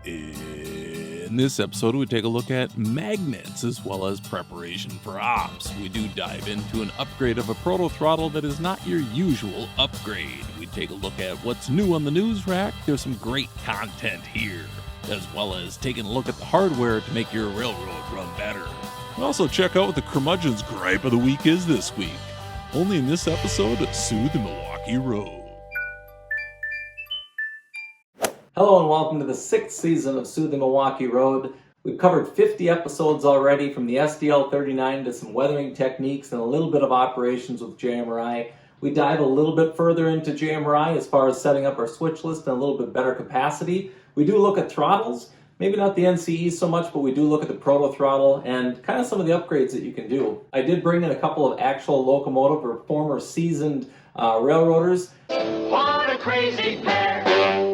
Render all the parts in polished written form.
In this episode, we take a look at magnets as well as preparation for ops. We do dive into an upgrade of a Proto Throttle that is not your usual upgrade. We take a look at what's new on the news rack. There's some great content here, as well as taking a look at the hardware to make your railroad run better. We also check out what the curmudgeon's gripe of the week is this week. Only in this episode of SOO The Milwaukee Road. Hello and welcome to the 6th season of SOO The Milwaukee Road. We've covered 50 episodes already, from the SDL-39 to some weathering techniques and a little bit of operations with JMRI. We dive a little bit further into JMRI as far as setting up our switch list and a little bit better capacity. We do look at throttles, maybe not the NCE so much, but we do look at the Proto Throttle and kind of some of the upgrades that you can do. I did bring in a couple of actual locomotive or former seasoned railroaders. What a crazy pair!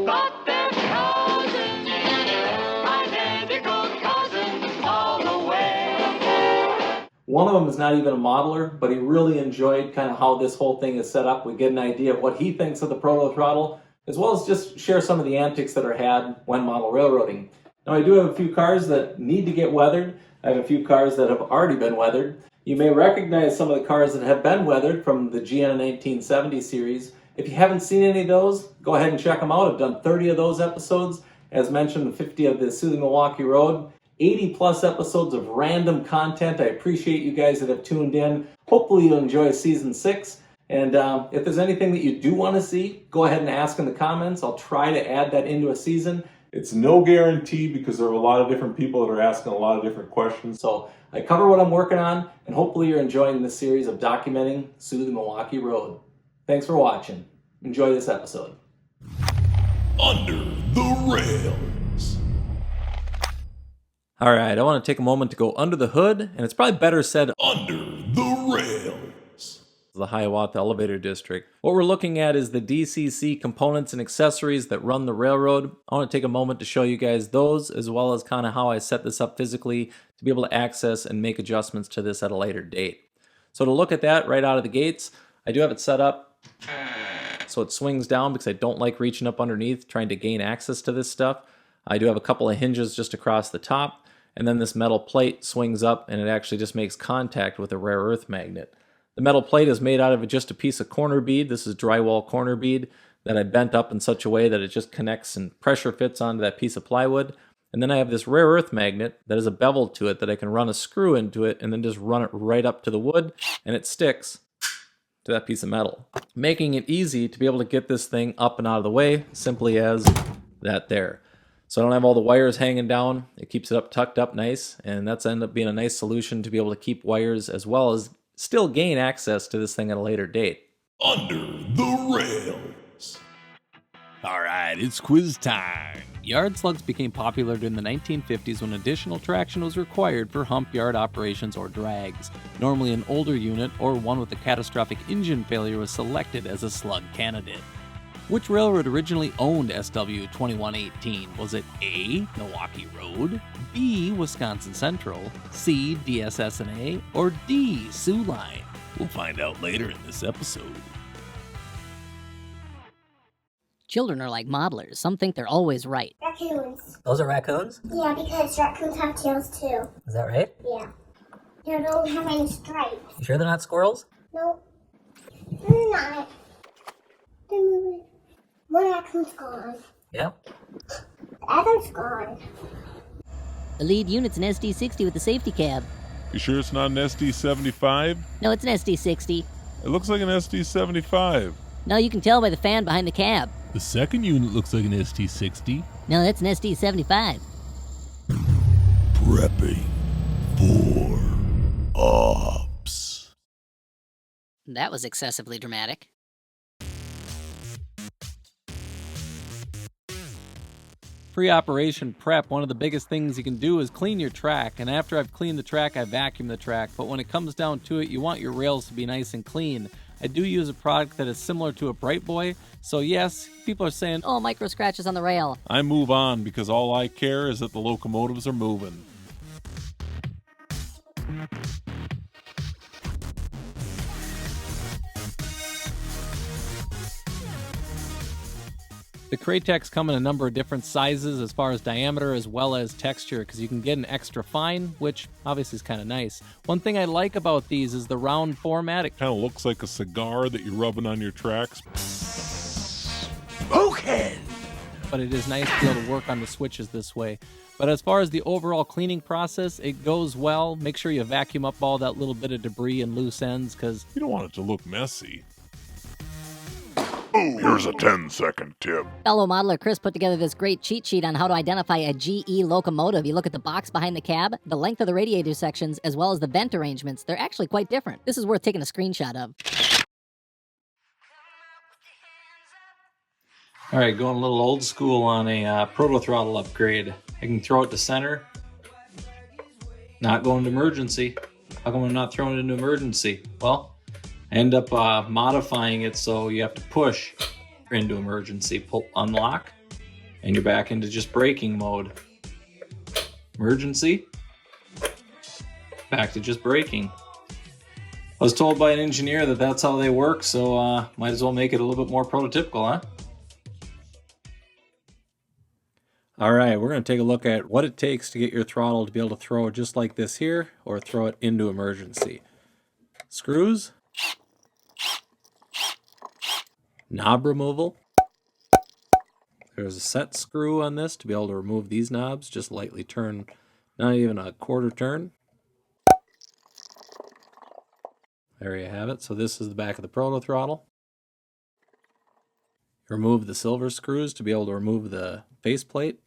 Thought their cousins, identical cousins all the way. One of them is not even a modeler, but he really enjoyed kind of how this whole thing is set up. We get an idea of what he thinks of the Proto Throttle, as well as just share some of the antics that are had when model railroading. Now, I do have a few cars that need to get weathered. I have a few cars that have already been weathered. You may recognize some of the cars that have been weathered from the GN 1970 series. If you haven't seen any of those, go ahead and check them out. I've done 30 of those episodes. As mentioned, 50 of the SOO The Milwaukee Road. 80 plus episodes of random content. I appreciate you guys that have tuned in. Hopefully you'll enjoy season 6. And if there's anything that you do want to see, go ahead and ask in the comments. I'll try to add that into a season. It's no guarantee because there are a lot of different people that are asking a lot of different questions. So I cover what I'm working on, and hopefully you're enjoying this series of documenting SOO The Milwaukee Road. Thanks for watching. Enjoy this episode. Under the Rails. All right, I want to take a moment to go under the hood, and it's probably better said Under the Rails. the Hiawatha Elevator District. What we're looking at is the DCC components and accessories that run the railroad. I want to take a moment to show you guys those, as well as kind of how I set this up physically to be able to access and make adjustments to this at a later date. So to look at that right out of the gates, I do have it set up so it swings down because I don't like reaching up underneath trying to gain access to this stuff. I do have a couple of hinges just across the top, and then this metal plate swings up and it actually just makes contact with a rare earth magnet. The metal plate is made out of just a piece of corner bead. This is drywall corner bead that I bent up in such a way that it just connects and pressure fits onto that piece of plywood. And then I have this rare earth magnet that has a bevel to it that I can run a screw into it and then just run it right up to the wood, and it sticks to that piece of metal, making it easy to be able to get this thing up and out of the way, simply as that there. So I don't have all the wires hanging down. It keeps it up tucked up nice, and that's ended up being a nice solution to be able to keep wires as well as still gain access to this thing at a later date. Under the Rails. Alright, it's quiz time. Yard slugs became popular during the 1950s when additional traction was required for hump yard operations or drags. Normally an older unit or one with a catastrophic engine failure was selected as a slug candidate. Which railroad originally owned SW2118? Was it A, Milwaukee Road, B, Wisconsin Central, C, DSS&A, or D, Soo Line? We'll find out later in this episode. Children are like modelers. Some think they're always right. Raccoons. Those are raccoons? Yeah, because raccoons have tails too. Is that right? Yeah. They don't have any stripes. You sure they're not squirrels? Nope. They're not. They're moving. One raccoon's gone. Yeah. The other's gone. The lead unit's an SD60 with a safety cab. You sure it's not an SD75? No, it's an SD60. It looks like an SD75. No, you can tell by the fan behind the cab. The second unit looks like an ST60. No, that's an SD75. Prepping for ops. That was excessively dramatic. Pre-operation prep, one of the biggest things you can do is clean your track, and after I've cleaned the track, I vacuum the track, but when it comes down to it, you want your rails to be nice and clean. I do use a product that is similar to a Bright Boy, so yes, people are saying, Oh, micro scratches on the rail. I move on because all I care is that the locomotives are moving. The Kratex come in a number of different sizes as far as diameter as well as texture, because you can get an extra fine, which obviously is kind of nice. One thing I like about these is the round format. It Kind of looks like a cigar that you're rubbing on your tracks. Okay. But it is nice to be able to work on the switches this way. But as far as the overall cleaning process, it goes well. Make sure you vacuum up all that little bit of debris and loose ends, because You don't want it to look messy. Oh, here's a 10-second tip. Fellow modeler Chris put together this great cheat sheet on how to identify a GE locomotive. You look at the box behind the cab, the length of the radiator sections, as well as the vent arrangements. They're actually quite different. This is worth taking a screenshot of. all right, going a little old school on a Proto Throttle upgrade. I can throw it to center. Not going to emergency. How come I'm not throwing it into emergency? Well, I end up modifying it so you have to push into emergency. Pull, unlock, and you're back into just braking mode. Emergency. Back to just braking. I was told by an engineer that that's how they work, so might as well make it a little bit more prototypical, huh? All right, we're going to take a look at what it takes to get your throttle to be able to throw it just like this here, or throw it into emergency. Screws. Knob removal. There's a set screw on this to be able to remove these knobs. Just lightly turn, not even a quarter turn. There you have it. So this is the back of the Proto Throttle. Remove the silver screws to be able to remove the faceplate.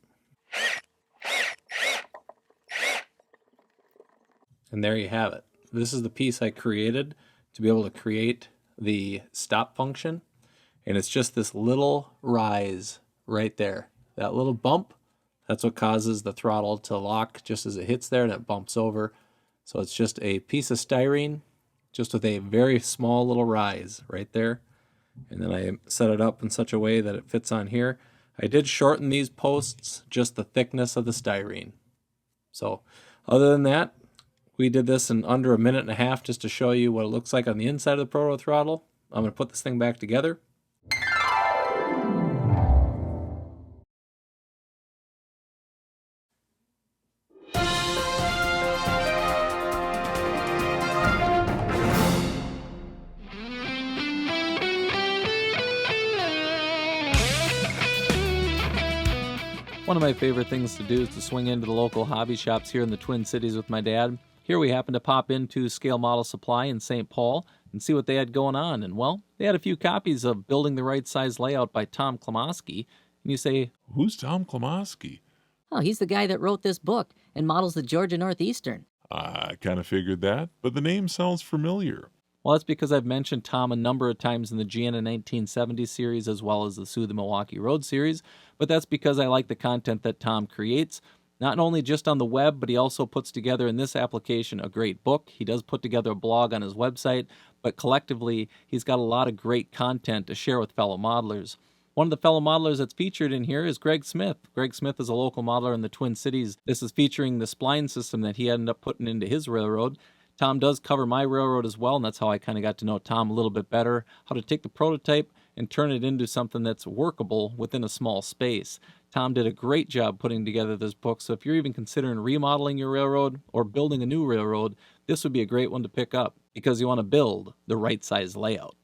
And there you have it. This is the piece I created to be able to create the stop function. And it's just this little rise right there. That little bump, that's what causes the throttle to lock just as it hits there and it bumps over. So it's just a piece of styrene, just with a very small little rise right there. And then I set it up in such a way that it fits on here. I did shorten these posts, just the thickness of the styrene. So other than that, we did this in under a minute and a half just to show you what it looks like on the inside of the Proto Throttle. I'm going to put this thing back together. One of my favorite things to do is to swing into the local hobby shops here in the Twin Cities with my dad. Here we happen to pop into Scale Model Supply in St. Paul and see what they had going on. And well, they had a few copies of Building the Right Size Layout by Tom Klomoski. And you say, Who's Tom Klomoski? Oh, he's the guy that wrote this book and models the Georgia Northeastern. I kind of figured that, but the name sounds familiar. well, that's because I've mentioned Tom a number of times in the Gianna 1970 series as well as the SOO The Milwaukee Road series, but that's because I like the content that Tom creates. Not only just on the web, but he also puts together in this application a great book. He does put together a blog on his website, but collectively, he's got a lot of great content to share with fellow modelers. One of the fellow modelers that's featured in here is Greg Smith. Greg Smith is a local modeler in the Twin Cities. This is featuring the spline system that he ended up putting into his railroad. Tom does cover my railroad as well, and that's how I kind of got to know Tom a little bit better, how to take the prototype and turn it into something that's workable within a small space. Tom did a great job putting together this book, so if you're even considering remodeling your railroad or building a new railroad, this would be a great one to pick up because you want to build the right size layout.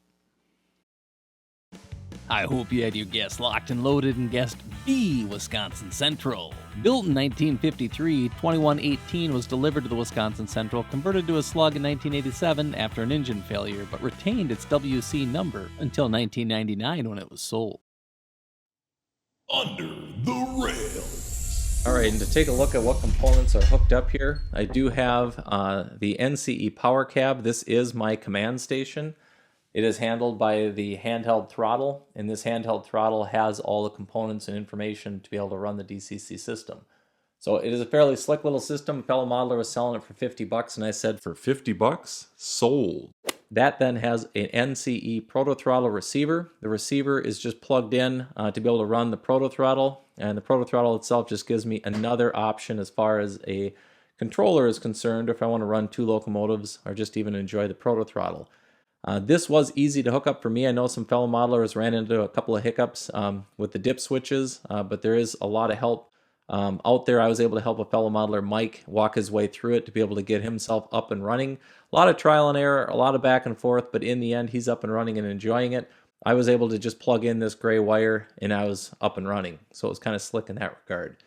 I hope you had your guess locked and loaded and guessed B, Wisconsin Central. Built in 1953, 2118 was delivered to the Wisconsin Central, converted to a slug in 1987 after an engine failure, but retained its WC number until 1999 when it was sold. Under the rails. All right, and to take a look at what components are hooked up here, I do have the NCE power cab. This is my command station. It is handled by the handheld throttle, and this handheld throttle has all the components and information to be able to run the DCC system. So it is a fairly slick little system. A fellow modeler was selling it for $50, and I said, For $50? Sold. that then has an NCE Proto Throttle receiver. The receiver is just plugged in to be able to run the Proto Throttle, and the Proto Throttle itself just gives me another option as far as a controller is concerned if I want to run two locomotives or just even enjoy the Proto Throttle. This was easy to hook up for me. I know some fellow modelers ran into a couple of hiccups with the dip switches, but there is a lot of help out there. I was able to help a fellow modeler, Mike, walk his way through it to be able to get himself up and running. A lot of trial and error, a lot of back and forth, but in the end, he's up and running and enjoying it. I was able to just plug in this gray wire and I was up and running. So it was kind of slick in that regard.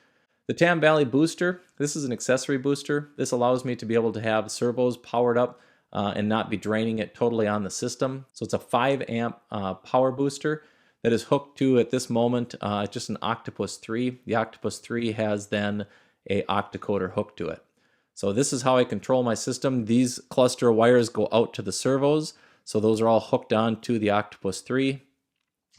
The TAM Valley booster, this is an accessory booster. This allows me to be able to have servos powered up and not be draining it totally on the system. So it's a 5 amp power booster that is hooked to, at this moment, just an Octopus 3. The Octopus 3 has then a Octocoder hooked to it. So this is how I control my system. These cluster of wires go out to the servos. So those are all hooked on to the Octopus 3.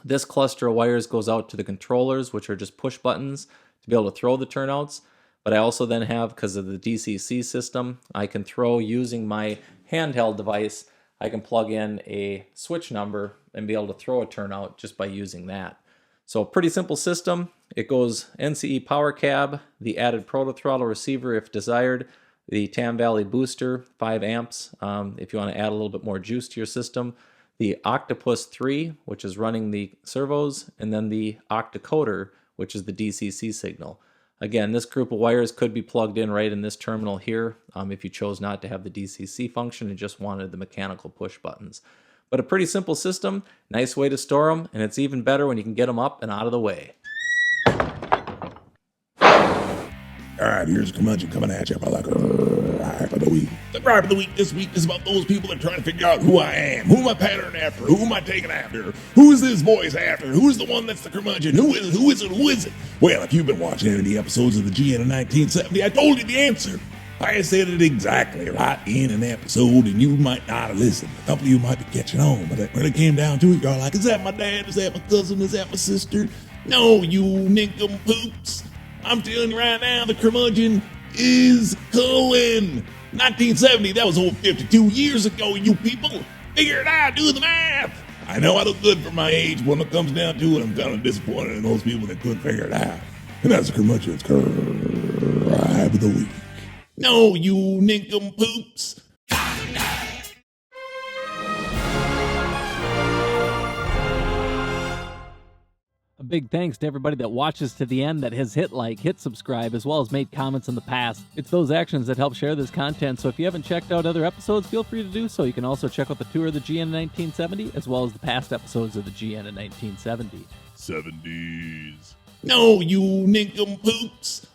This cluster of wires goes out to the controllers, which are just push buttons to be able to throw the turnouts. But I also then have, because of the DCC system, I can throw using my handheld device. I can plug in a switch number and be able to throw a turnout just by using that. So pretty simple system. It goes NCE power cab, the added Proto Throttle receiver if desired, the TAM Valley booster, 5 amps if you want to add a little bit more juice to your system, the Octopus 3, which is running the servos, and then the Octocoder, which is the DCC signal. Again, this group of wires could be plugged in right in this terminal here if you chose not to have the DCC function and just wanted the mechanical push buttons. But a pretty simple system, nice way to store them, and it's even better when you can get them up and out of the way. All right, here's a curmudgeon coming at you for like Ride of the Week. The Ride of the Week this week is about those people that are trying to figure out who I am, who am I patterned after, who am I taking after, who is this voice after, who's the one that's the curmudgeon, who is it? Well, if you've been watching any of the episodes of the GN in 1970, I told you the answer. I said it exactly right in an episode, and you might not have listened. A couple of you might be catching on, but when it came down to it, y'all like, is that my dad, is that my cousin, is that my sister? No, you nincompoops. I'm telling you right now, the curmudgeon is Cullen. 1970, that was over 52 years ago, you people. Figure it out, do the math. I know I look good for my age, but when it comes down to it, I'm kind of disappointed in those people that couldn't figure it out. And that's the curmudgeon's Ride of the Week. No, you nincompoops. A big thanks to everybody that watches to the end, that has hit like, hit subscribe, as well as made comments in the past. It's those actions that help share this content, so if you haven't checked out other episodes, feel free to do so. You can also check out the tour of the GN in 1970, as well as the past episodes of the GN in 1970. 70s. No, you nincompoops.